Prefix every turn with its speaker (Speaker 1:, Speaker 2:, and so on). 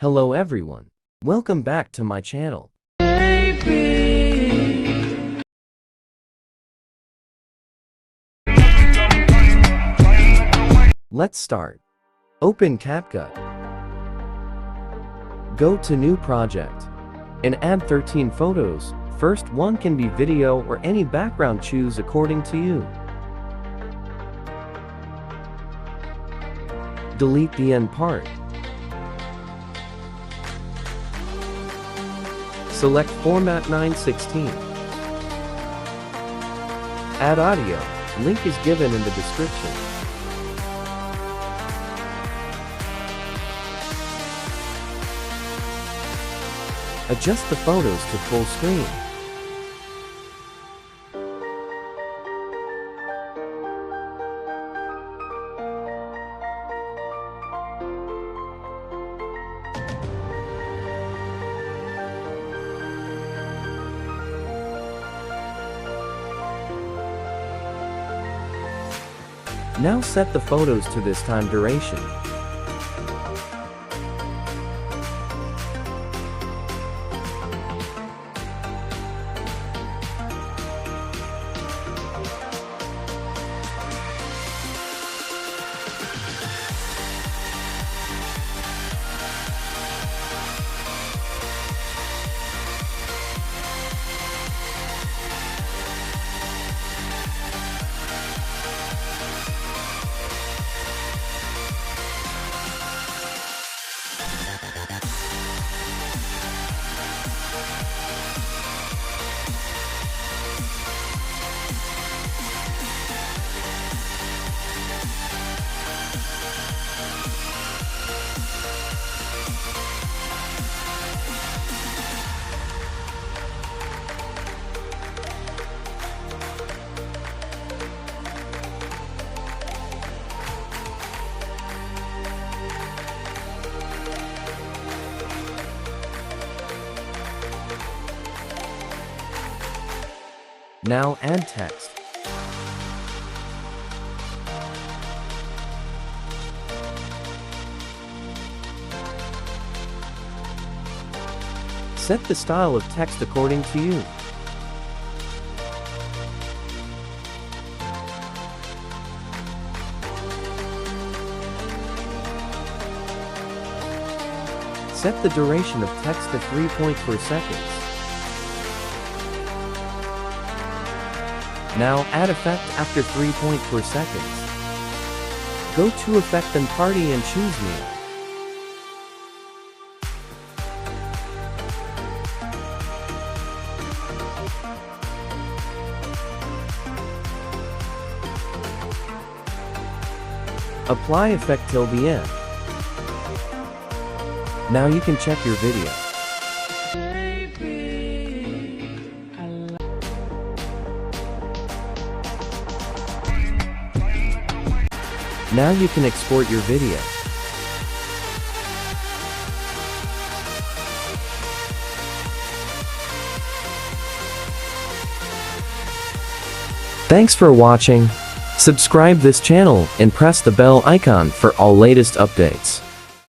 Speaker 1: Hello everyone. Welcome back to my channel. Let's start. Open CapCut. Go to New Project and add 13 photos. First one can be video or any background, choose according to you. Delete the end part. Select Format 9:16. Add audio. Link is given in the description. Adjust the photos to full screen. Now set the photos to this time duration. Now add text. Set the style of text according to you. Set the duration of text to 3 points per second. Now add effect after 3 points per second. Go to Effect and Party and choose New. Apply effect till the end. Now you can check your video. Now you can export your video. Thanks for watching. Subscribe this channel and press the bell icon for all latest updates.